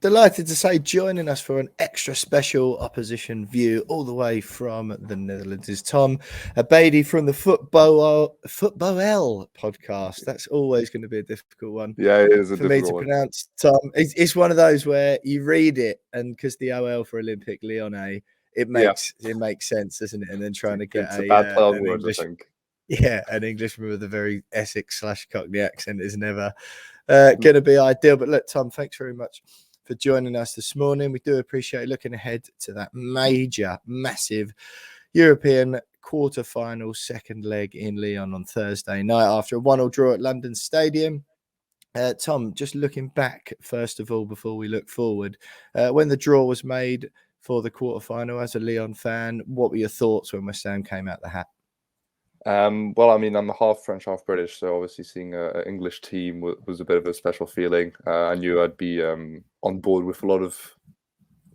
Delighted to say joining us for an extra special opposition view all the way from the Netherlands is Tom Abadie from the Footb'OL Podcast. That's always going to be a difficult one. Yeah, it is a for me to pronounce. Tom, it's one of those where you read it, and because the OL for Olympic Lyonnais, it makes sense, doesn't it? And then trying to get a bad play on words, English, I think. Yeah, an Englishman with a very Essex/Cockney accent is never going to be ideal. But look, Tom, thanks very much for joining us this morning. We do appreciate looking ahead to that massive European quarterfinal second leg in Lyon on Thursday night after a 1-1 draw at London Stadium. Tom, just looking back, first of all, before we look forward, when the draw was made for the quarterfinal as a Lyon fan, what were your thoughts when West Ham came out the hat? Well, I mean, I'm half French, half British, so obviously seeing an English team was a bit of a special feeling. I knew I'd be on board with a lot of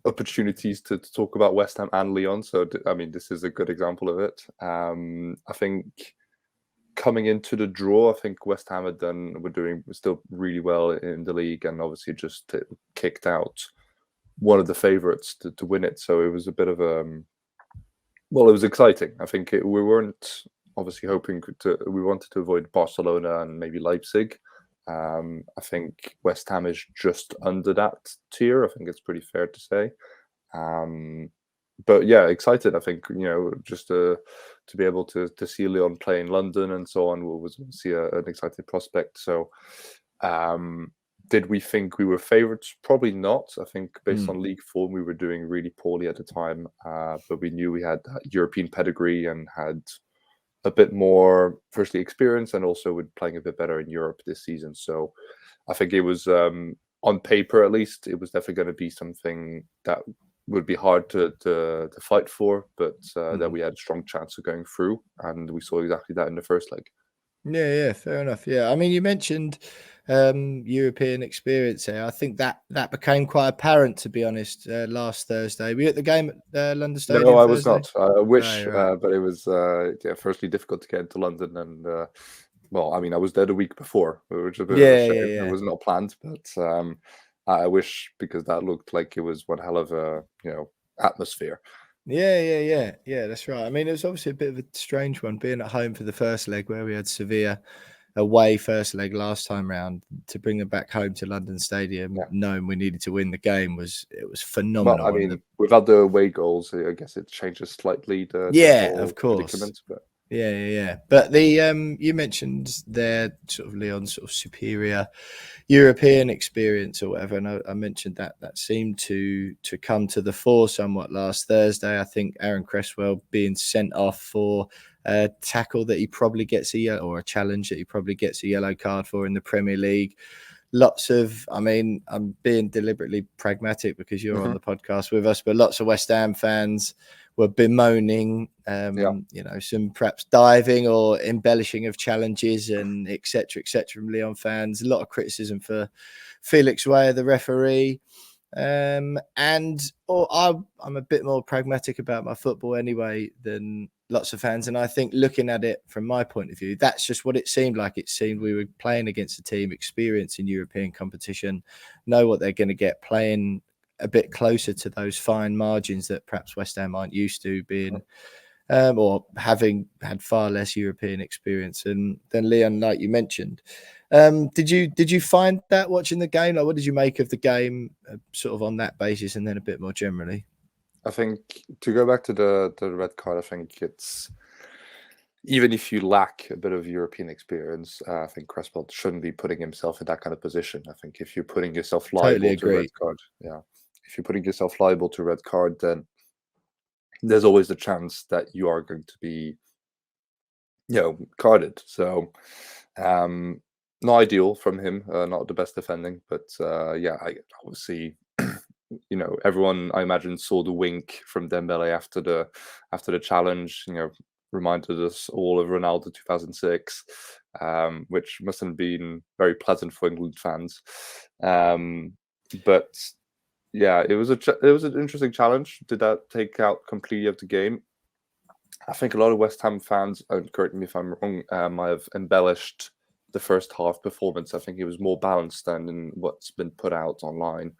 opportunities to talk about West Ham and Lyon, so I mean, this is a good example of it. I think coming into the draw, I think West Ham were doing still really well in the league, and obviously just kicked out one of the favourites to win it. So it was a bit of it was exciting. I think we weren't obviously we wanted to avoid Barcelona and maybe Leipzig. I think West Ham is just under that tier. I think it's pretty fair to say. But yeah, excited. I think, just to be able to see Lyon play in London and so on was obviously an exciting prospect. So did we think we were favourites? Probably not. I think based on league form, we were doing really poorly at the time. But we knew we had that European pedigree and had a bit more, firstly, experience, and also with playing a bit better in Europe this season. So I think it was, on paper at least, it was definitely going to be something that would be hard to fight for, but that we had a strong chance of going through. And we saw exactly that in the first leg. Yeah, fair enough. Yeah, I mean, you mentioned European experience here. I think that became quite apparent, to be honest, last Thursday. Were you at the game at London Stadium? No, I Thursday? was not. I wish, right. But it was firstly difficult to get into London, and well, I mean, I was there the week before, which was a bit of a shame. It was not planned, but I wish, because that looked like it was one hell of a atmosphere. Yeah, that's right. I mean, it was obviously a bit of a strange one, being at home for the first leg, where we had Sevilla away first leg last time round, to bring them back home to London Stadium, knowing we needed to win the game was phenomenal. Well, I mean, without the away goals, I guess it changes slightly. Of course. But... Yeah. But the you mentioned their sort of Lyon's sort of superior European experience or whatever, and I mentioned that seemed to come to the fore somewhat last Thursday. I think Aaron Cresswell being sent off for a tackle that he probably gets or a challenge that he probably gets a yellow card for in the Premier League. Lots of, I mean, I'm being deliberately pragmatic because you're on the podcast with us, but lots of West Ham fans were bemoaning, some perhaps diving or embellishing of challenges and et cetera from Lyon fans. A lot of criticism for Felix Weyer, the referee. I'm a bit more pragmatic about my football anyway than lots of fans. And I think, looking at it from my point of view, that's just what it seemed like. It seemed we were playing against a team experienced in European competition, know what they're going to get, playing a bit closer to those fine margins that perhaps West Ham aren't used to being, or having had far less European experience than Lyon, like you mentioned. Did you find that watching the game? Like, what did you make of the game, sort of on that basis, and then a bit more generally? I think, to go back to the red card, I think it's, even if you lack a bit of European experience, I think Cresswell shouldn't be putting himself in that kind of position. I think if you're putting yourself liable to a red card, if you're putting yourself liable to a red card, then there's always the chance that you are going to be, carded. So, not ideal from him, not the best defending, but I obviously, everyone, I imagine, saw the wink from Ndombele after the challenge. Reminded us all of Ronaldo 2006, which must have been very pleasant for England fans. But yeah, it was an interesting challenge. Did that take out completely of the game? I think a lot of West Ham fans, and correct me if I'm wrong, might have embellished the first half performance. I think it was more balanced than in what's been put out online.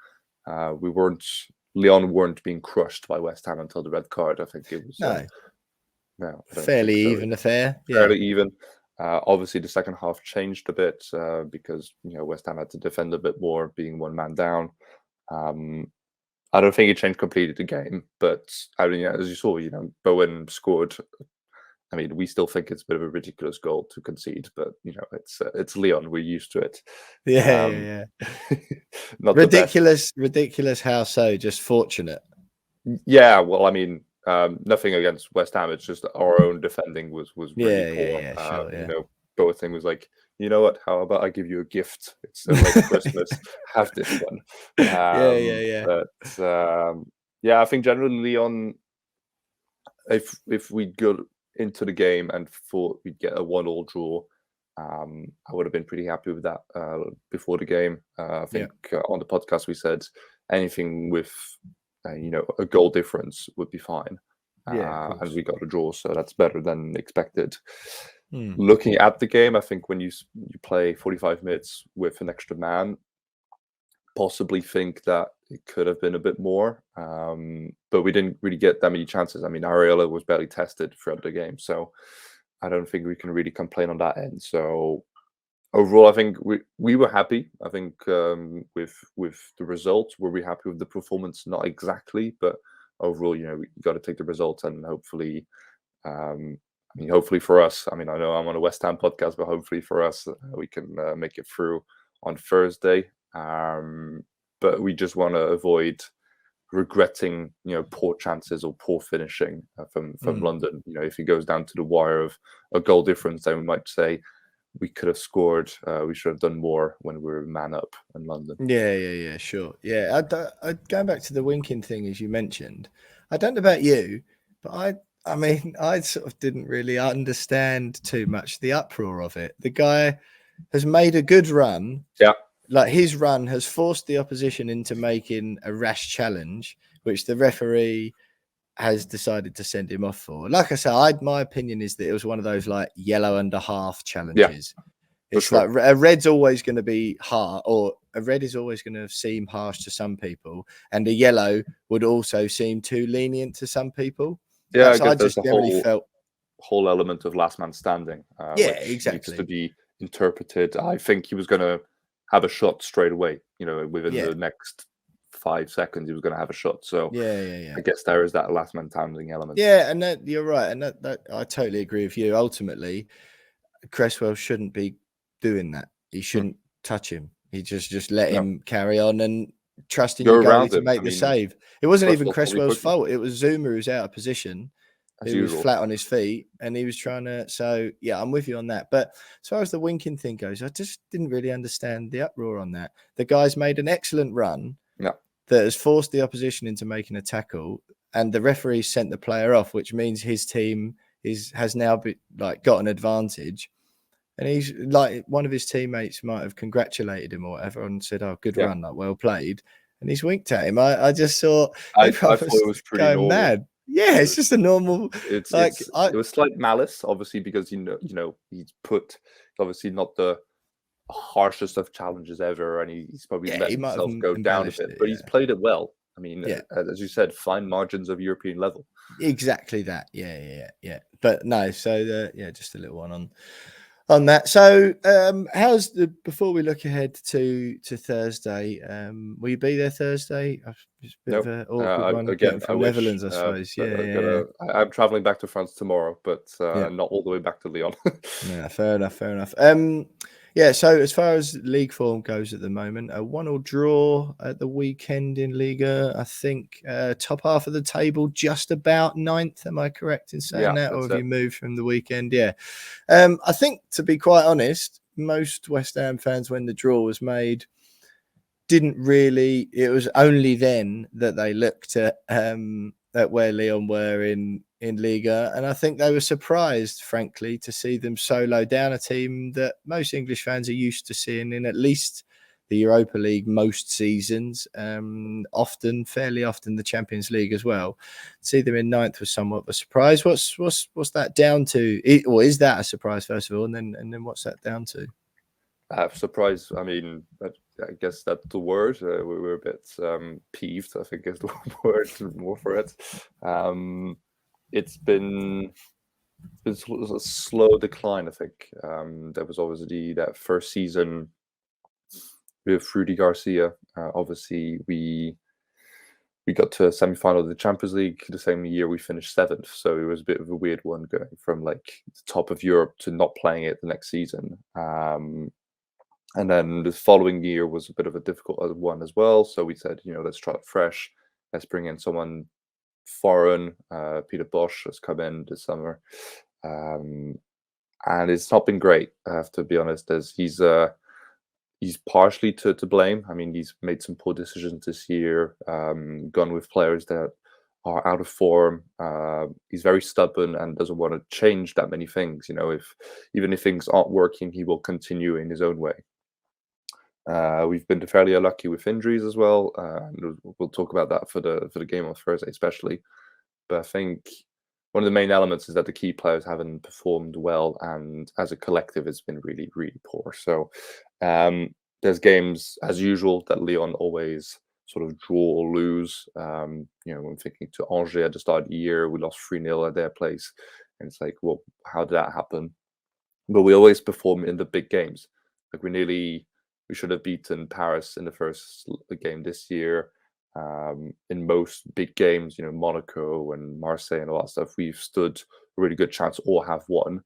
Lyon weren't being crushed by West Ham until the red card. I think it was fairly even affair. Fairly even. Obviously, the second half changed a bit because West Ham had to defend a bit more, being one man down. I don't think it changed completely the game, but I mean, as you saw, Bowen scored. I mean, we still think it's a bit of a ridiculous goal to concede, but it's Lyon. We're used to it. Yeah. Not ridiculous. How so? Just fortunate. Yeah. Well, I mean, nothing against West Ham. It's just our own defending was really poor. Yeah, sure. Boateng was like, you know what? How about I give you a gift? It's like Christmas. Have this one. But I think generally Lyon, if we go into the game and thought we'd get a 1-1 draw, I would have been pretty happy with that before the game. I think on the podcast we said anything with a goal difference would be fine. And we got a draw, so that's better than expected. Looking at the game, I think when you play 45 minutes with an extra man, possibly think that it could have been a bit more, but we didn't really get that many chances. I mean, Areola was barely tested throughout the game, so I don't think we can really complain on that end. So overall, I think we were happy. I think with the results, were we happy with the performance? Not exactly, but overall, we got to take the results, and hopefully, hopefully for us. I mean, I know I'm on a West Ham podcast, but hopefully for us, we can make it through on Thursday. But we just want to avoid regretting, poor chances or poor finishing from London. If it goes down to the wire of a goal difference, then we might say we could have scored. We should have done more when we were man up in London. Yeah, sure. Yeah, going back to the winking thing, as you mentioned, I don't know about you, but I mean, I sort of didn't really understand too much the uproar of it. The guy has made a good run. Yeah. Like, his run has forced the opposition into making a rash challenge, which the referee has decided to send him off for. Like I said, my opinion is that it was one of those like yellow and a half challenges. Yeah, it's like a red's always going to be hard, or a red is always going to seem harsh to some people, and a yellow would also seem too lenient to some people. Yeah, I just generally felt whole element of last man standing. Which exactly needs to be interpreted. I think he was going to have a shot straight away. Within the next 5 seconds, he was going to have a shot. So I guess there is that last man standing element. Yeah, and that you're right, and that I totally agree with you. Ultimately, Cresswell shouldn't be doing that. He shouldn't touch him. He just let him carry on and trusting your goalie to make the save. It wasn't even Cresswell's fault. It was Zuma who's out of position. He was flat on his feet and he was trying to. So, yeah, I'm with you on that. But as far as the winking thing goes, I just didn't really understand the uproar on that. The guy's made an excellent run that has forced the opposition into making a tackle, and the referee sent the player off, which means his team has now got an advantage. And he's like, one of his teammates might have congratulated him or whatever and said, "Oh, good run, like, well played." And he's winked at him. I just thought I thought it was pretty normal. Mad. Yeah, it's just a normal. It was slight malice, obviously, because he's put obviously not the harshest of challenges ever, and he's probably let himself go down a bit, but he's played it well. I mean, as you said, fine margins of European level. Exactly that. Yeah. But no, so just a little one on that. So before we look ahead to Thursday, will you be there Thursday? It's a bit of an awkward one again from Netherlands, I suppose. I'm traveling back to France tomorrow, but not all the way back to Lyon. Yeah, fair enough. So as far as league form goes at the moment, a 1-1 draw at the weekend in Liga. I think top half of the table, just about 9th. Am I correct in saying that? Or have you moved from the weekend? Yeah. I think, to be quite honest, most West Ham fans, when the draw was made, didn't really. It was only then that they looked at where Lyon were in Liga, and I think they were surprised, frankly, to see them so low down, a team that most English fans are used to seeing in at least the Europa League most seasons, fairly often the Champions League as well. See them in 9th was somewhat of a surprise. What's that down to? Or is that a surprise, first of all, and then what's that down to? Surprise. I mean, I guess that's the word. We were a bit peeved, I think is the word more for it. It's been a slow decline, I think. There was obviously that first season with Rudy Garcia. Obviously, we got to a semi-final of the Champions League the same year we finished 7th. So it was a bit of a weird one going from like the top of Europe to not playing it the next season. And then the following year was a bit of a difficult one as well. So we said, let's try it fresh. Let's bring in someone foreign. Peter Bosz has come in this summer. And it's not been great, I have to be honest, as he's partially to blame. I mean, he's made some poor decisions this year, gone with players that are out of form. He's very stubborn and doesn't want to change that many things. Even if things aren't working, he will continue in his own way. We've been fairly unlucky with injuries as well. And we'll talk about that for the game on Thursday, especially. But I think one of the main elements is that the key players haven't performed well, and as a collective, it's been really, really poor. So there's games, as usual, that Lyon always sort of draw or lose. I'm thinking to Angers at the start of the year, we lost 3-0 at their place. And it's like, well, how did that happen? But we always perform in the big games. Like we should have beaten Paris in the first game this year. In most big games, Monaco and Marseille and all that stuff, we've stood a really good chance or have won.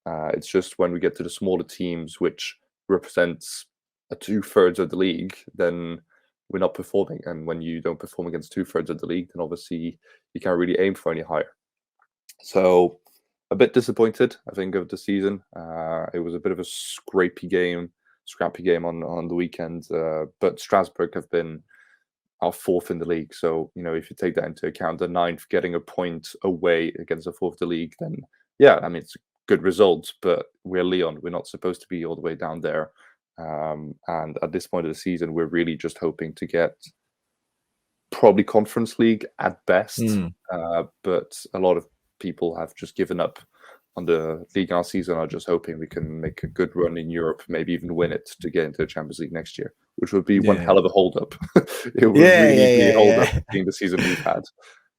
It's just when we get to the smaller teams, which represents 2/3 of the league, then we're not performing. And when you don't perform against 2/3 of the league, then obviously you can't really aim for any higher. So a bit disappointed, I think, of the season. It was a bit of a scrappy game on the weekend. But Strasbourg have been our 4th in the league. So, if you take that into account, the 9th getting a point away against the 4th of the league, then yeah, I mean, it's a good result, but we're Lyon. We're not supposed to be all the way down there. And at this point of the season, we're really just hoping to get probably Conference League at best. But a lot of people have just given up on the Ligue 1 season, are just hoping we can make a good run in Europe, maybe even win it to get into the Champions League next year, which would be one hell of a hold-up. It would really be a hold-up being the season we've had.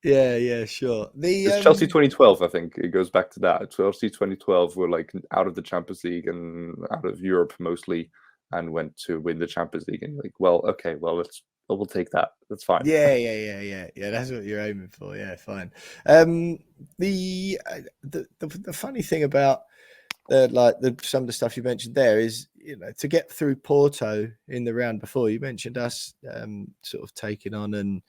Yeah, sure. It's Chelsea 2012, I think. It goes back to that. Chelsea 2012 were like out of the Champions League and out of Europe mostly, and went to win the Champions League. And you're like, well, okay, well, we'll take that. That's fine. Yeah. That's what you're aiming for. Yeah, fine. The funny thing about some of the stuff you mentioned there is, to get through Porto in the round before, you mentioned us sort of taking on and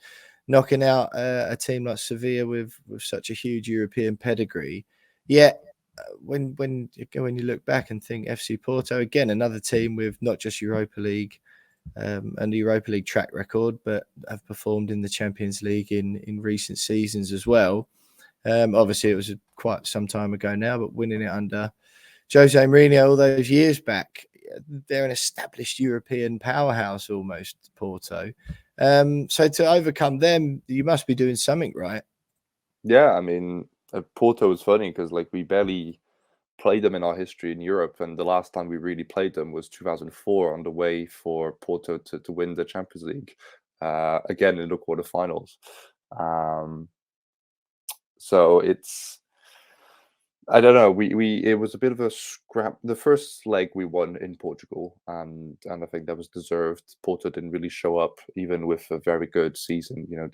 knocking out a team like Sevilla with such a huge European pedigree. Yet when you look back and think FC Porto, again, another team with not just Europa League and the Europa League track record, but have performed in the Champions League in recent seasons as well. Obviously, it was quite some time ago now, but winning it under Jose Mourinho all those years back, they're an established European powerhouse almost, Porto. So to overcome them, you must be doing something right. Yeah, I mean, Porto was funny because we barely played them in our history in Europe, and the last time we really played them was 2004 on the way for Porto to win the Champions League, again in the quarterfinals. So it's, I don't know. It was a bit of a scrap. The first leg we won in Portugal, and I think that was deserved. Porto didn't really show up, even with a very good season. They're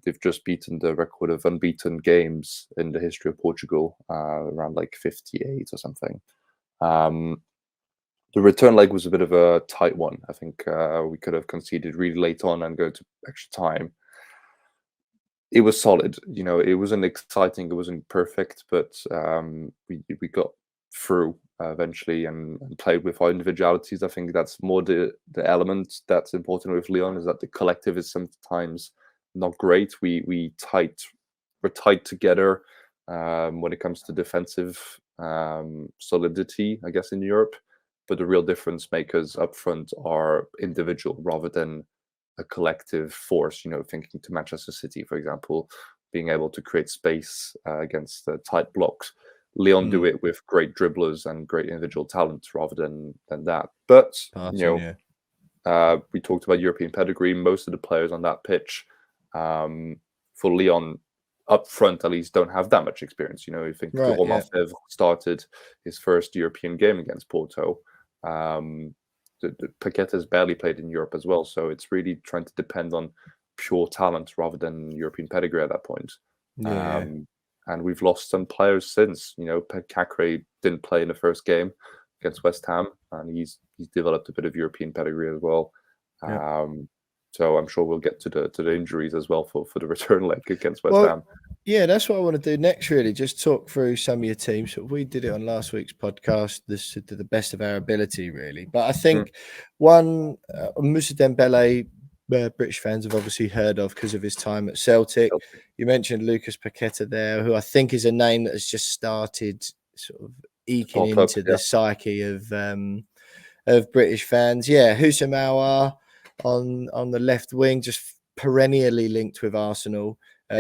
they've just beaten the record of unbeaten games in the history of Portugal, around 58 or something. The return leg was a bit of a tight one. I think we could have conceded really late on and go to extra time. It was solid, it wasn't exciting, it wasn't perfect, but we got through eventually and played with our individualities. I think that's more the element that's important with Lyon, is that the collective is sometimes not great. We're tight together when it comes to defensive solidity, I guess, in Europe. But the real difference makers up front are individual rather than a collective force, thinking to Manchester City, for example, being able to create space against tight blocks. Lyon do it with great dribblers and great individual talents rather than that. But we talked about European pedigree. Most of the players on that pitch for Lyon up front, at least, don't have that much experience. You know, you think Romain Fèvre started his first European game against Porto. Paqueta has barely played in Europe as well, so it's really trying to depend on pure talent rather than European pedigree at that point. And we've lost some players since. You know, Cacré didn't play in the first game against West Ham, and he's developed a bit of European pedigree as well. So I'm sure we'll get to the injuries as well for the return leg against West Ham. Yeah, that's what I want to do next, really. Just talk through some of your teams. We did it on last week's podcast, this to the best of our ability, really. But I think Moussa Dembele, British fans have obviously heard of because of his time at Celtic. You mentioned Lucas Paqueta there, who I think is a name that has just started sort of eking into the psyche of British fans. Yeah, Houssam Aouar on the left wing, just perennially linked with Arsenal.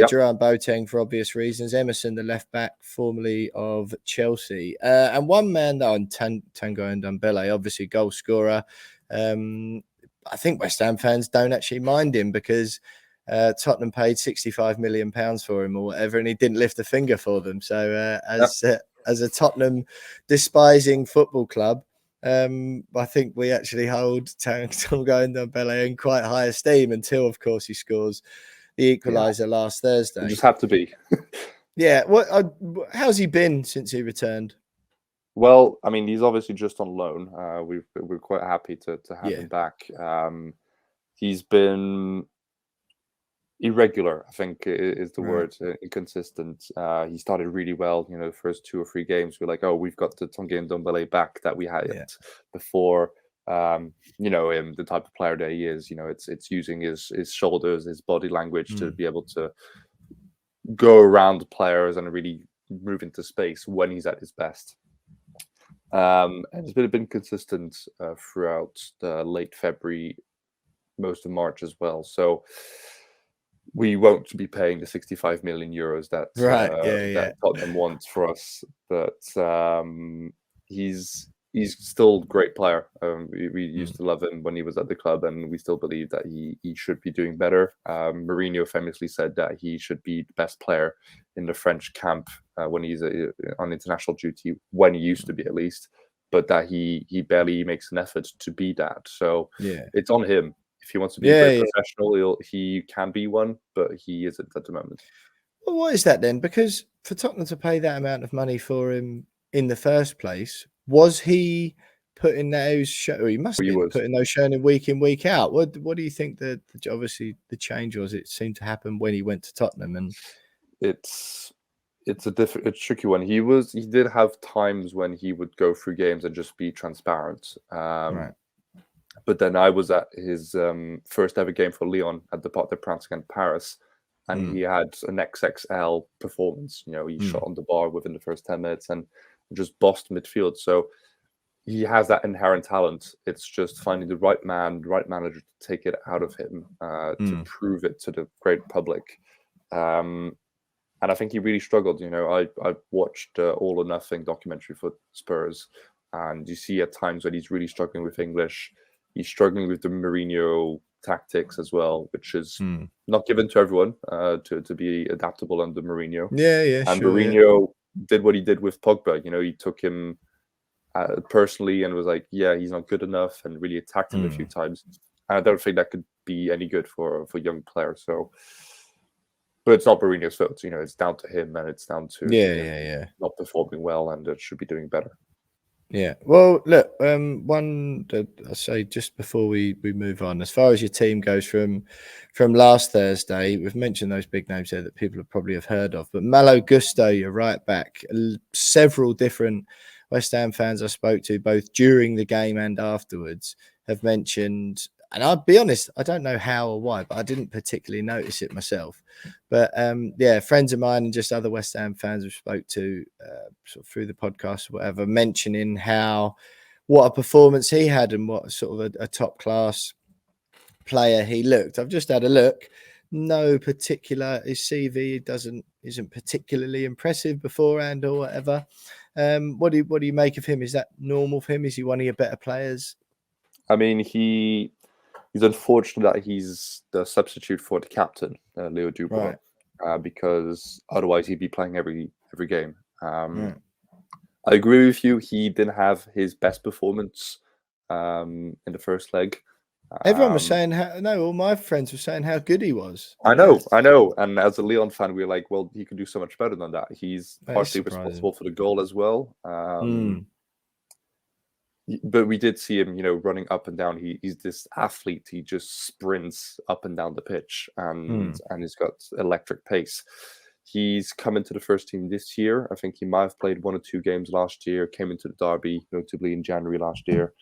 Jerome Boateng for obvious reasons. Emerson, the left back, formerly of Chelsea. And one man on Tanguy Ndombele, obviously goal scorer. I think West Ham fans don't actually mind him because Tottenham paid £65 million for him or whatever, and he didn't lift a finger for them. So as a Tottenham despising football club, I think we actually hold Tanguy Ndombele in quite high esteem until, of course, he scores the equaliser last Thursday. You just have to be. How's he been since he returned? Well, I mean, he's obviously just on loan. We're quite happy to have him back. He's been irregular, I think is the word, inconsistent. He started really well, you know, the first 2 or 3 games. We're like, oh, we've got the Tanguy Ndombele back that we had before. You know, him, the type of player that he is, you know, it's using his shoulders, his body language to be able to go around players and really move into space when he's at his best. And it's been consistent throughout the late February, most of March as well. So we won't be paying the 65 million euros that Tottenham wants for us, but he's still a great player. We used to love him when he was at the club, and we still believe that he should be doing better. Mourinho famously said that he should be the best player in the French camp when he's on international duty, when he used to be at least, but that he barely makes an effort to be that. So it's on him. If he wants to be a great professional, he can be one, but he isn't at the moment. Well, what is that then? Because for Tottenham to pay that amount of money for him in the first place, was he putting those show? He must be putting those shown in, week out. What do you think that obviously the change was? It seemed to happen when he went to Tottenham, and it's a tricky one. He did have times when he would go through games and just be transparent. But then I was at his first ever game for Lyon at the Parc des Princes against Paris, and he had an XXL performance. You know, he shot on the bar within the first 10 minutes and just bossed midfield. So he has that inherent talent. It's just finding the right man, the right manager to take it out of him, to prove it to the great public. And I think he really struggled. You know, I watched All or Nothing documentary for Spurs, and you see at times when he's really struggling with English. He's struggling with the Mourinho tactics as well, which is not given to everyone to be adaptable under Mourinho. And Mourinho did what he did with Pogba. You know, he took him personally and was like, yeah, he's not good enough, and really attacked him a few times. And I don't think that could be any good for young players. So, but it's not Mourinho's fault. You know, it's down to him, and it's down to not performing well, and it should be doing better. Yeah. Well, look, one I say just before we move on, as far as your team goes from last Thursday, we've mentioned those big names there that people probably have heard of, but Malo Gusto, your right back, several different West Ham fans I spoke to both during the game and afterwards have mentioned, and I'll be honest, I don't know how or why, but I didn't particularly notice it myself. But friends of mine and just other West Ham fans who spoke to sort of through the podcast or whatever, mentioning what a performance he had and what sort of a top class player he looked. I've just had a look. no particular. His CV isn't particularly impressive beforehand or whatever. What do you make of him? Is that normal for him? Is he one of your better players? I mean, he's unfortunate that he's the substitute for the captain, Leo Dubois, because otherwise he'd be playing every game. I agree with you. He didn't have his best performance in the first leg. Everyone was saying all my friends were saying how good he was. I know. And as a Lyon fan, we're like, well, he can do so much better than that. He's partially responsible for the goal as well. But we did see him, running up and down. He's this athlete. He just sprints up and down the pitch, and he's got electric pace. He's come into the first team this year. I think he might have played 1 or 2 games last year. Came into the derby, notably in January last year,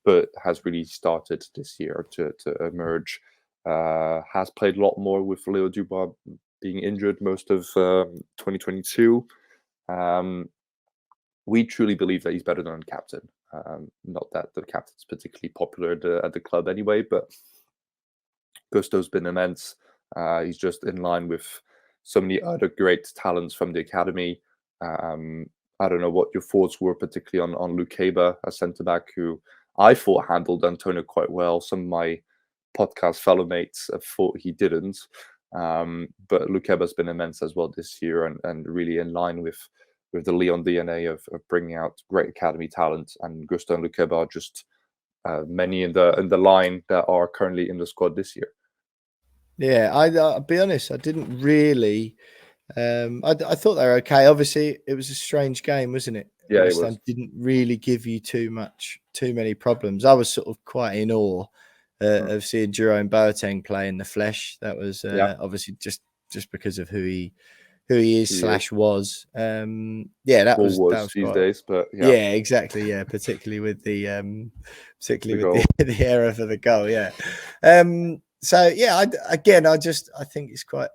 but has really started this year to emerge. Has played a lot more with Leo Dubois being injured most of 2022. We truly believe that he's better than a captain. Not that the captain's particularly popular at the club anyway, but Gusto's been immense. He's just in line with so many other great talents from the academy. I don't know what your thoughts were, particularly on Luke Haber, a centre-back who I thought handled Antonio quite well. Some of my podcast fellow mates thought he didn't. But Luke Haber's been immense as well this year and really in line with the Lyon DNA of bringing out great academy talent. And Gusto and Luke Haber are just many in the line that are currently in the squad this year. Yeah, I'll be honest, I didn't really. I thought they were okay. Obviously, it was a strange game, wasn't it? Yeah, West Ham didn't really give you too many problems. I was sort of quite in awe of seeing Jerome Boateng play in the flesh. That was obviously just because of who he is / was. That was these quite, days, but yeah, exactly. Yeah, particularly with the the error for the goal. Yeah. So yeah, I think it's quite.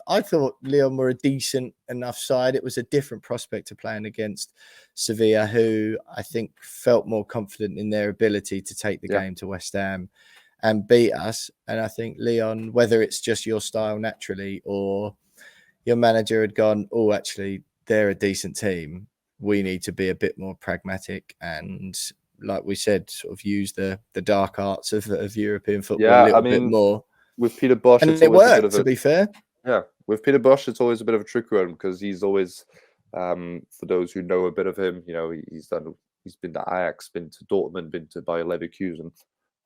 I thought Lyon were a decent enough side. It was a different prospect to playing against Sevilla, who I think felt more confident in their ability to take the game to West Ham and beat us. And I think Lyon, whether it's just your style naturally or your manager had gone, oh, actually, they're a decent team. We need to be a bit more pragmatic and, like we said, sort of use the dark arts of European football a little bit more. With Peter Bosz, and it worked, to be fair. Yeah, with Peter Bosz, it's always a bit of a tricky one because he's always, for those who know a bit of him, he's been to Ajax, been to Dortmund, been to Bayer Leverkusen,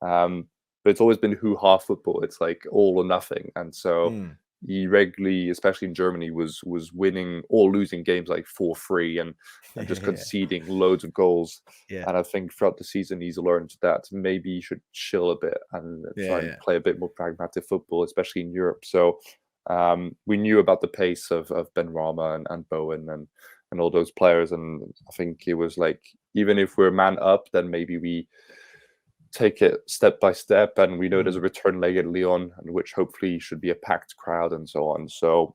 but it's always been hoo-ha football. It's like all or nothing, and so he regularly, especially in Germany, was winning or losing games like 4-3 and just conceding loads of goals. Yeah. And I think throughout the season, he's learned that maybe he should chill a bit and try and play a bit more pragmatic football, especially in Europe. So we knew about the pace of Benrahma and Bowen and all those players. And I think it was like, even if we're man up, then maybe we take it step by step, and we know there's a return leg at Lyon, which hopefully should be a packed crowd and so on. So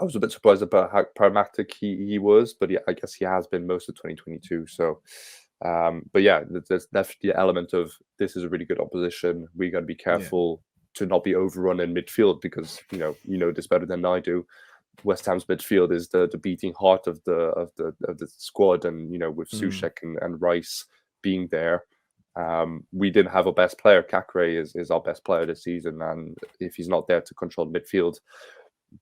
I was a bit surprised about how pragmatic he was, but I guess he has been most of 2022. So, but yeah, there's definitely an element of this is a really good opposition. We got to be careful to not be overrun in midfield because you know this better than I do. West Ham's midfield is the beating heart of the squad, and with Souček and Rice being there. We didn't have our best player. Cacré is our best player this season, and if he's not there to control midfield,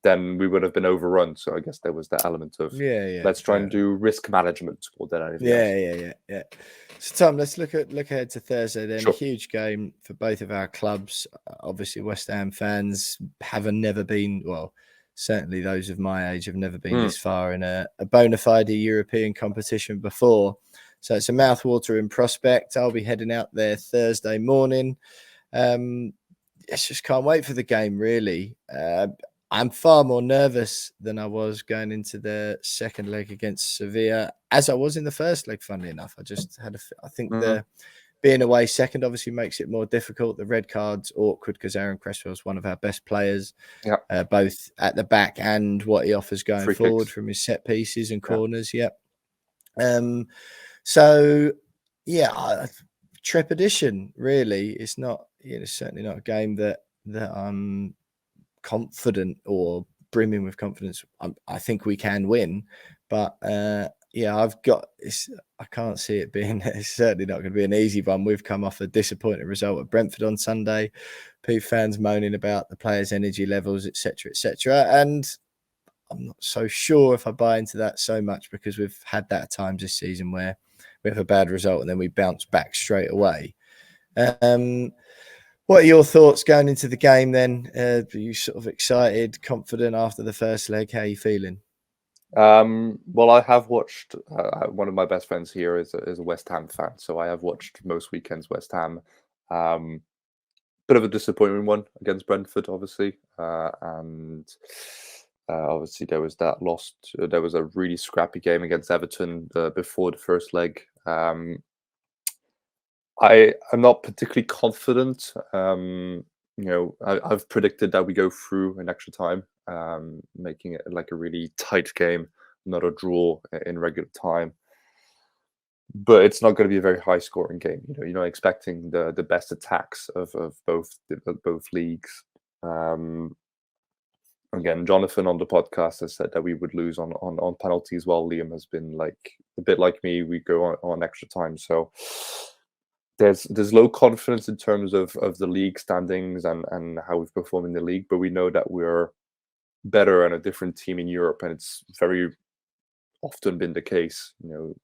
then we would have been overrun. So I guess there was that element of let's try and do risk management more than anything else. Yeah. So Tom, let's look ahead to Thursday then. Sure. A huge game for both of our clubs. Obviously, West Ham fans never been, well, certainly those of my age have never been this far in a bona fide European competition before. So it's a mouthwatering prospect. I'll be heading out there Thursday morning. Just can't wait for the game, really. I'm far more nervous than I was going into the second leg against Sevilla, as I was in the first leg, funnily enough. I think the being away second obviously makes it more difficult. The red card's awkward because Aaron Cresswell's one of our best players, both at the back and what he offers going forward from his set pieces and corners. So, trepidation, really. It's not, it's certainly not a game that that I'm confident or brimming with confidence. I think we can win, but I can't see it being. It's certainly not going to be an easy one. We've come off a disappointing result at Brentford on Sunday. Fans moaning about the players' energy levels, etc., and I'm not so sure if I buy into that so much, because we've had that at times this season where we have a bad result and then we bounce back straight away. What are your thoughts going into the game then? Are you sort of excited, confident after the first leg? How are you feeling? Well, I have watched. One of my best friends here is a West Ham fan, so I have watched most weekends West Ham. Bit of a disappointing one against Brentford, obviously, and obviously there was that loss. There was a really scrappy game against Everton before the first leg. I am not particularly confident. I've predicted that we go through in extra time, making it like a really tight game, not a draw in regular time. But it's not going to be a very high scoring game. You're not expecting the best attacks of both leagues. Again, Jonathan on the podcast has said that we would lose on penalties, while Liam has been like a bit like me. We go on extra time, so there's low confidence in terms of the league standings and how we've performed in the league, but we know that we're better and a different team in Europe, and it's very often been the case.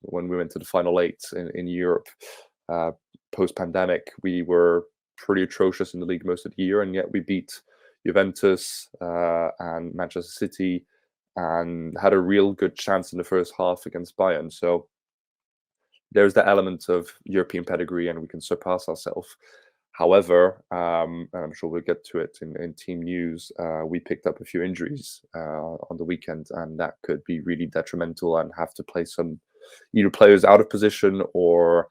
When we went to the final eight in Europe post-pandemic, we were pretty atrocious in the league most of the year, and yet we beat Juventus and Manchester City and had a real good chance in the first half against Bayern. So there's the element of European pedigree, and we can surpass ourselves. However, and I'm sure we'll get to it in team news, we picked up a few injuries on the weekend, and that could be really detrimental and have to play some either players out of position or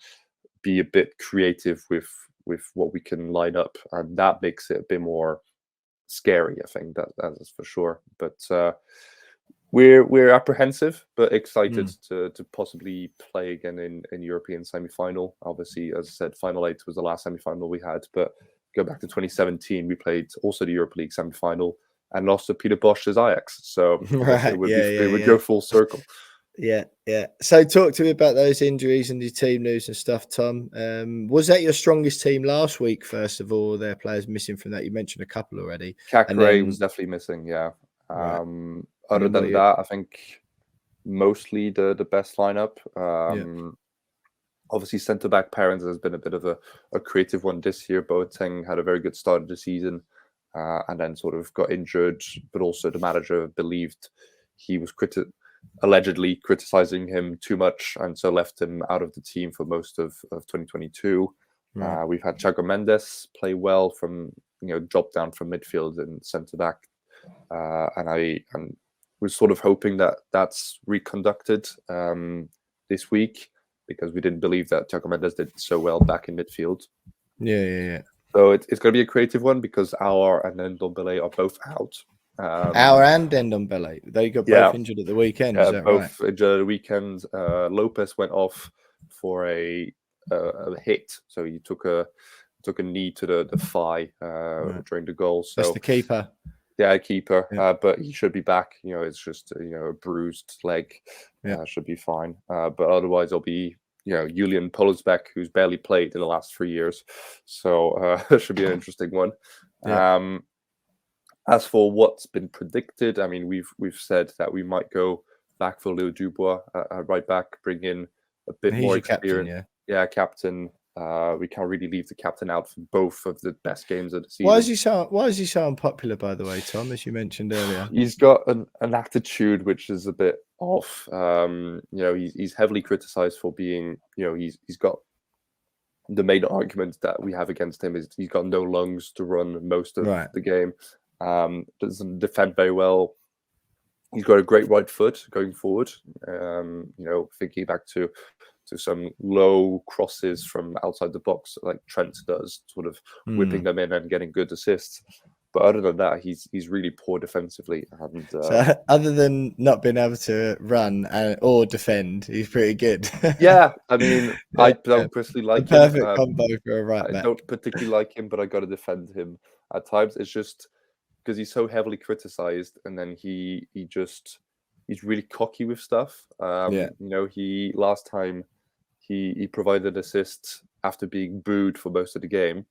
be a bit creative with what we can line up, and that makes it a bit more scary. I think that is for sure. But we're apprehensive, but excited to possibly play again in European semi-final. Obviously, as I said, Final 8 was the last semi-final we had, but go back to 2017, we played also the Europa League semi-final and lost to Peter Bosch's Ajax. So it would go full circle. Yeah. So talk to me about those injuries and the team news and stuff, Tom. Was that your strongest team last week, first of all? There are players missing from that. You mentioned a couple already. Cacré was definitely missing, yeah. Right. Other than that, I think mostly the best lineup. Obviously, centre-back pairings has been a bit of a creative one this year. Boateng had a very good start of the season and then sort of got injured, but also the manager believed he was allegedly criticizing him too much, and so left him out of the team for most of 2022. Right. We've had Thiago Mendes play well from drop down from midfield and centre-back. And we're sort of hoping that that's reconducted this week, because we didn't believe that Thiago Mendes did so well back in midfield. Yeah. So it's going to be a creative one, because Aouar and Ndombele are both out. Aouar and Ndombele, they got both injured at the weekend. Is that both right? Injured at the weekend. Lopez went off for a hit, so he took a knee to the thigh during the goal. So that's the keeper. Yeah, keeper. Yeah. But he should be back. It's just a bruised leg. Should be fine. But otherwise, it'll be Julian Polsbeck, who's barely played in the last 3 years. So it should be an interesting one. Yeah. As for what's been predicted, I mean, we've said that we might go back for Leo Dubois right back, bring in a bit more experience. Captain, captain. We can't really leave the captain out for both of the best games of the season. Why is he so unpopular, by the way, Tom, as you mentioned earlier? He's got an attitude which is a bit off. He's heavily criticized for being, he's got the main argument that we have against him is he's got no lungs to run most of the game. Doesn't defend very well. He's got a great right foot going forward. Thinking back to some low crosses from outside the box, like Trent does, sort of whipping them in and getting good assists. But other than that, he's really poor defensively. And so other than not being able to run or defend, he's pretty good. Yeah, I mean, I don't personally like him. Perfect combo for a right back. I don't particularly like him, but I got to defend him at times. It's just because he's so heavily criticized, and then he's really cocky with stuff. He last time he provided assists after being booed for most of the game.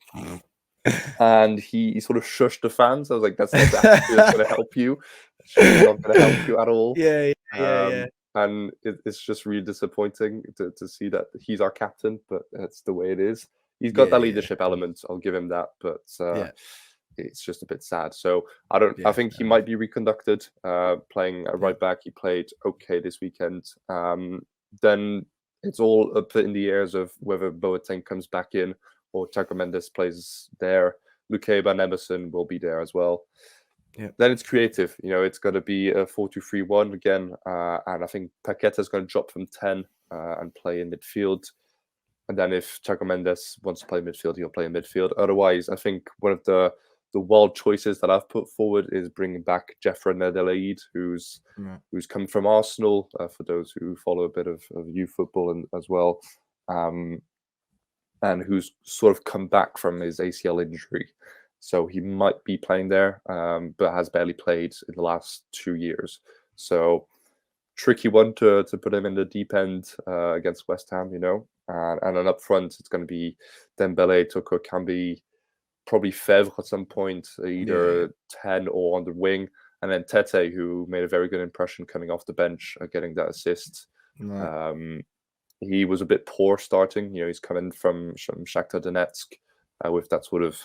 And he sort of shushed the fans. I was like, that's not the attitude that's going to help you. It's not going to help you at all. Yeah. And it's just really disappointing to see that he's our captain, but that's the way it is. He's got that leadership element. I'll give him that, but it's just a bit sad. So I think he might be reconducted, playing a right back. He played okay this weekend. Then it's all up in the airs of whether Boateng comes back in or Thiago Mendes plays there. Lukeba and Emerson will be there as well. Yeah. Then it's creative. It's going to be a 4-2-3-1 again. And I think Paqueta's going to drop from 10 and play in midfield. And then if Thiago Mendes wants to play midfield, he'll play in midfield. Otherwise, I think one of the wild choices that I've put forward is bringing back Jeffrey Ndombele, who's come from Arsenal, for those who follow a bit of youth football as well. And who's sort of come back from his ACL injury. So he might be playing there, but has barely played in the last 2 years. So tricky one to put him in the deep end against West Ham, And then up front, it's going to be Ndombele, Toko Kambi, probably Fevre at some point, either 10 or on the wing. And then Tete, who made a very good impression coming off the bench, getting that assist. Right. He was a bit poor starting. He's coming from Shakhtar Donetsk with that sort of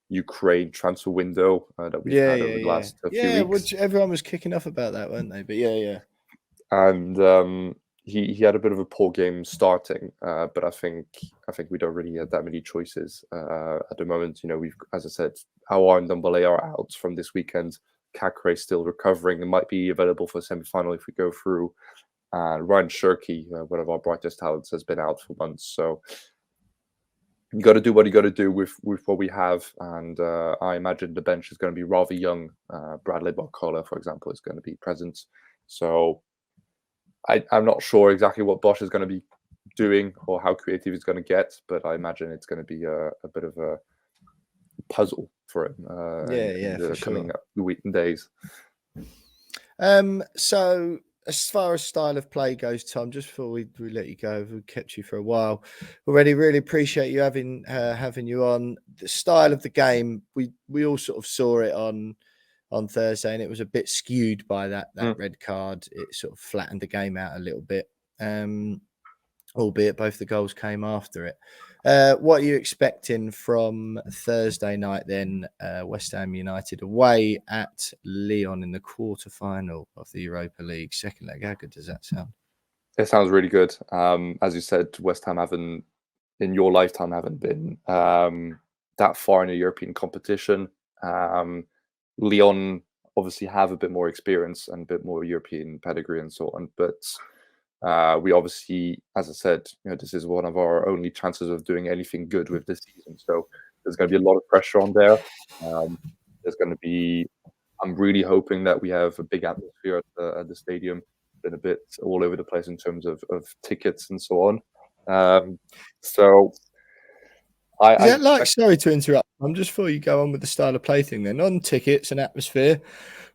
Ukraine transfer window that we've had over the last few weeks. Yeah, which everyone was kicking off about that, weren't they? But yeah. And he had a bit of a poor game starting, but I think we don't really have that many choices at the moment. We've, as I said, Aouar and Ndombele are out from this weekend. Kakre still recovering and might be available for a semi-final if we go through. Ryan Shirky, one of our brightest talents, has been out for months. So you got to do what you got to do with what we have. And I imagine the bench is going to be rather young. Bradley Barcola, for example, is going to be present. So I'm not sure exactly what Bosch is going to be doing or how creative he's going to get, but I imagine it's going to be a bit of a puzzle for him in the coming week and days. So as far as style of play goes, Tom, just before we let you go, we've kept you for a while already. Really appreciate you having you on. The style of the game, we all sort of saw it on Thursday, and it was a bit skewed by that red card. It sort of flattened the game out a little bit, albeit both the goals came after it. What are you expecting from Thursday night then? West Ham United away at Lyon in the quarterfinal of the Europa League second leg. How good does that sound? It sounds really good. As you said, West Ham haven't been that far in a European competition. Lyon obviously have a bit more experience and a bit more European pedigree and so on, but we obviously, as I said, this is one of our only chances of doing anything good with this season. So there's going to be a lot of pressure on there. There's going to be. I'm really hoping that we have a big atmosphere at the stadium. Been a bit all over the place in terms of tickets and so on. Sorry to interrupt. Just before you go on with the style of play thing, then on tickets and atmosphere,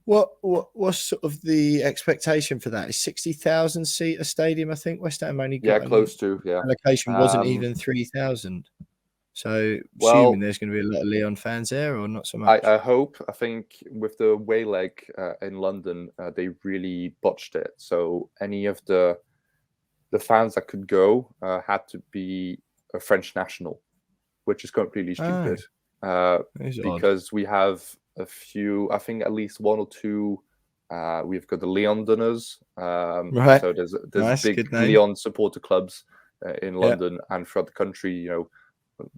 what's sort of the expectation for that? Is 60,000 seat a stadium? I think West Ham only got close to allocation wasn't even 3,000. So assuming there's going to be a lot of Lyon fans there, or not so much. I hope. I think with the away leg in London, they really botched it. So any of the fans that could go had to be a French national, which is completely stupid. Because we have a few, I think at least one or two. We've got the Lyondoners. Right. So there's big Lyon supporter clubs in London and throughout the country.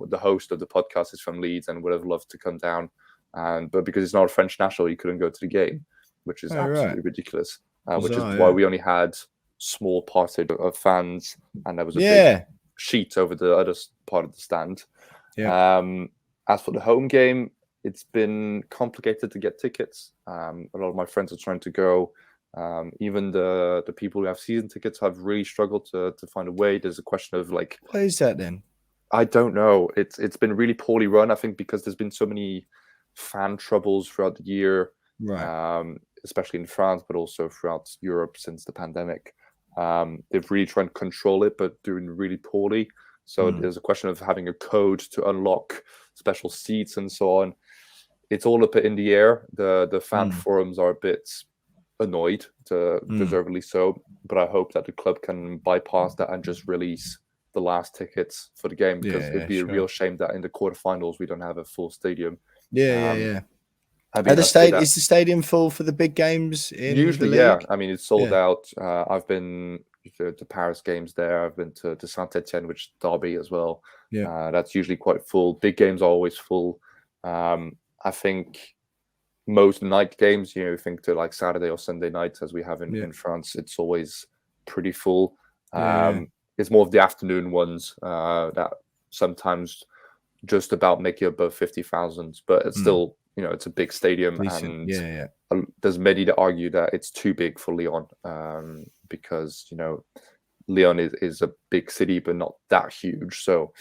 The host of the podcast is from Leeds and would have loved to come down, but because he's not a French national, he couldn't go to the game, which is absolutely ridiculous. Which is why we only had small party of fans, and there was a big sheet over the other part of the stand. As for the home game, it's been complicated to get tickets. A lot of my friends are trying to go. Even the people who have season tickets have really struggled to find a way. There's a question of like, why is that then? I don't know. It's been really poorly run. I think because there's been so many fan troubles throughout the year, right? Especially in France, but also throughout Europe since the pandemic. They've really tried to control it, but doing really poorly. So there's a question of having a code to unlock special seats and so on. It's all a bit in the air. The fan forums are a bit annoyed, deservedly so. But I hope that the club can bypass that and just release the last tickets for the game, because it'd be a real shame that in the quarterfinals we don't have a full stadium. Yeah. Is the stadium full for the big games in usually the league? I mean, it's sold out. I've been to Paris games there. I've been to Saint-Etienne, which is derby as well. That's usually quite full. Big games are always full. I think most night games, think to like Saturday or Sunday nights, as we have in France, it's always pretty full. It's more of the afternoon ones that sometimes just about make you above 50,000, but it's still, it's a big stadium. Decent. And there's many that argue that it's too big for Lyon, because, Lyon is a big city, but not that huge. So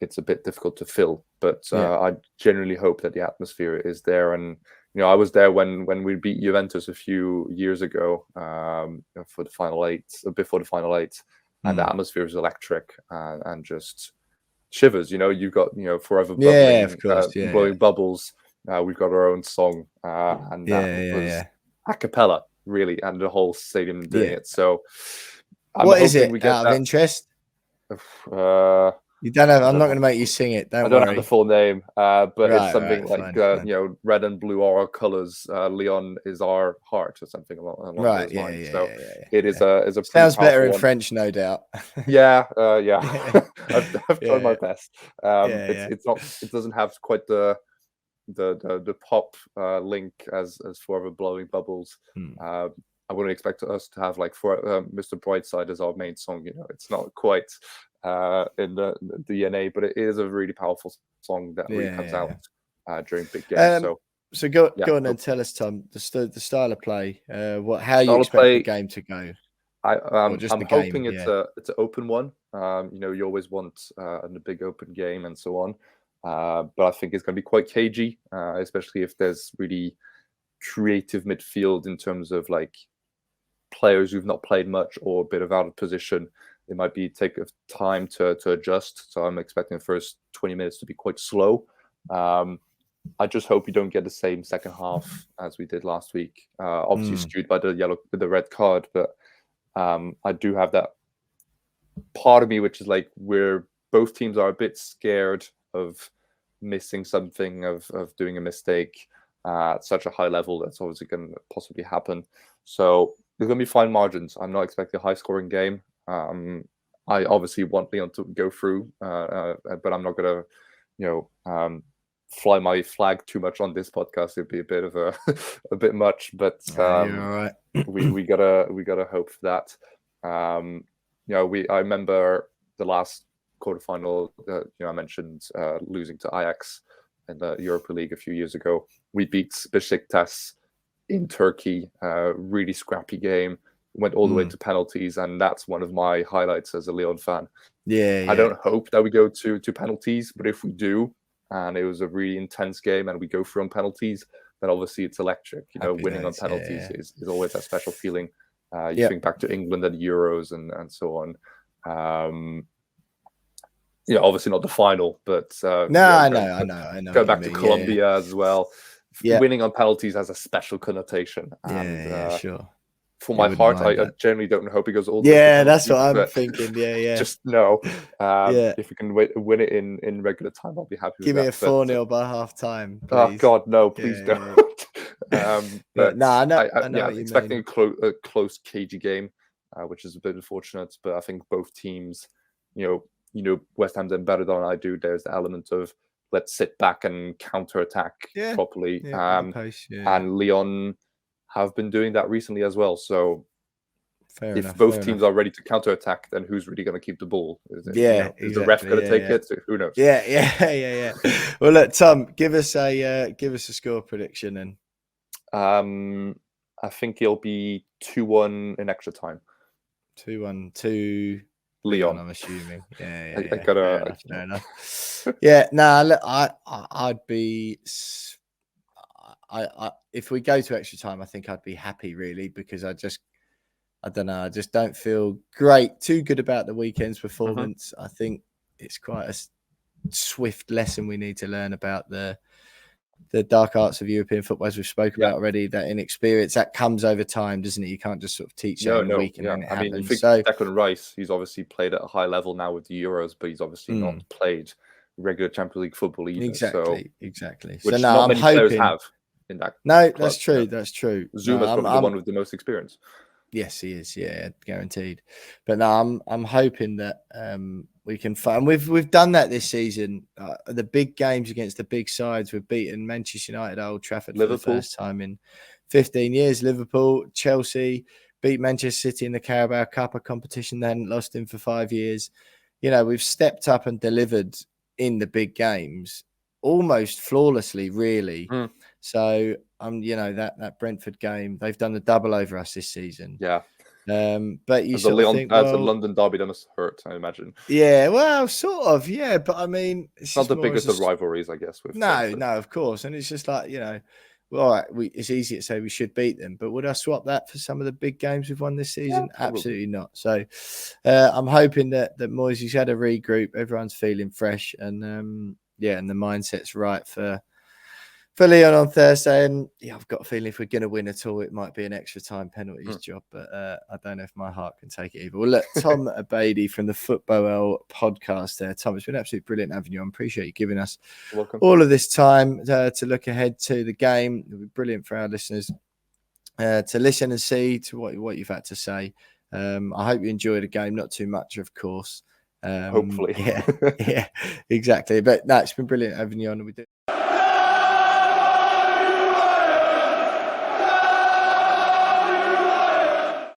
it's a bit difficult to fill. But I generally hope that the atmosphere is there. And, I was there when we beat Juventus a few years ago for the final eight, before the final eight, and the atmosphere is electric and just shivers. You've got forever bubbling, of course, blowing bubbles. We've got our own song, and that was a cappella, really, and the whole stadium doing it. So, what is it out of interest? You don't have. I'm not going to make you sing it. I don't have the full name, but it's something like fine. Red and blue are our colors. Lyon is our heart, or something along those lines. It is a sounds better in French, no doubt. I've tried my best. It's not. It doesn't have quite the pop link as Forever Blowing Bubbles. I wouldn't expect us to have like Mr. Brightside as our main song. It's not quite in the DNA, but it is a really powerful song that really comes out during big games. So go on and tell us, Tom, the style of play, how you expect the game to go. I'm hoping it's an open one. You always want a big open game and so on. But I think it's going to be quite cagey, especially if there's really creative midfield in terms of like players who've not played much or a bit of out of position. It might take time to adjust. So I'm expecting the first 20 minutes to be quite slow. I just hope you don't get the same second half as we did last week. Obviously skewed by the red card, but I do have that part of me which is like both teams are a bit scared of missing something, of doing a mistake at such a high level. That's obviously going to possibly happen. So there's going to be fine margins. I'm not expecting a high-scoring game. I obviously want Lyon to go through, but I'm not going to, fly my flag too much on this podcast. It'd be a bit of a bit much. But you're all right. we gotta hope for that. I remember the last quarterfinal. I mentioned losing to Ajax in the Europa League a few years ago. We beat Besiktas in Turkey. Really scrappy game. Went all the way to penalties, and that's one of my highlights as a Lyon fan. I don't hope that we go to penalties, but if we do, and it was a really intense game, and we go through on penalties, then obviously it's electric. Winning on penalties is always a special feeling. You think back to England and Euros and so on. Obviously not the final, but I know. Go back to Colombia as well. Winning on penalties has a special connotation. Sure. For my heart, I generally don't hope it goes all the way. That's what I'm thinking. Just no. If we can win it in regular time, I'll be happy with that. Give me a 4-0 by half time. Oh God, no! Please don't. But I know. Expecting a close, cagey game, which is a bit unfortunate. But I think both teams, West Ham's done better than I do. There's the element of let's sit back and counter attack properly. And Lyon have been doing that recently as well. So if both teams are ready to counter-attack, then who's really going to keep the ball? Is the ref going to take it? Who knows? Yeah. Well, look, Tom, give us a score prediction, and I think it'll be 2-1 in extra time. 2-1 to Lyon, I'm assuming. Yeah. Fair enough. Yeah, look, I'd be. If we go to extra time, I think I'd be happy, really, because I don't know. I just don't feel too good about the weekend's performance. I think it's quite a swift lesson we need to learn about the dark arts of European football, as we've spoken about already. That inexperience that comes over time, doesn't it? You can't just sort of teach that in a week and then it happens. I mean, Declan Rice, he's obviously played at a high level now with the Euros, but he's obviously not played regular Champions League football either. Exactly. Which not many players have in that. No, club, that's true. That's true. Zuma's probably the one with the most experience. Yes, he is. Yeah, guaranteed. But no, I'm hoping that we can find. We've done that this season. The big games against the big sides. We've beaten Manchester United at Old Trafford for the first time in 15 years. Liverpool, Chelsea beat Manchester City in the Carabao Cup, a competition they hadn't lost in for 5 years. We've stepped up and delivered in the big games almost flawlessly, really. So that Brentford game, they've done the double over us this season. Yeah. But you sort of think, as a London derby, that must hurt, I imagine. Yeah, well, sort of, yeah. But I mean, it's not the biggest of rivalries, I guess. No, of course. And it's just like, all right, it's easy to say we should beat them, but would I swap that for some of the big games we've won this season? Yeah, absolutely not. So I'm hoping that Moyes has had a regroup, everyone's feeling fresh, and and the mindset's right for Lyon on Thursday. And I've got a feeling if we're going to win at all, it might be an extra time penalties job, but I don't know if my heart can take it either. Well, look, Tom Abadie from the Footb'OL podcast there. Tom, it's been absolutely brilliant having you on. Appreciate you giving us all of this time to look ahead to the game. It'll be brilliant for our listeners to listen and see to what you've had to say. I hope you enjoyed the game. Not too much, of course. Hopefully. Yeah, exactly. But no, it's been brilliant having you on. We do.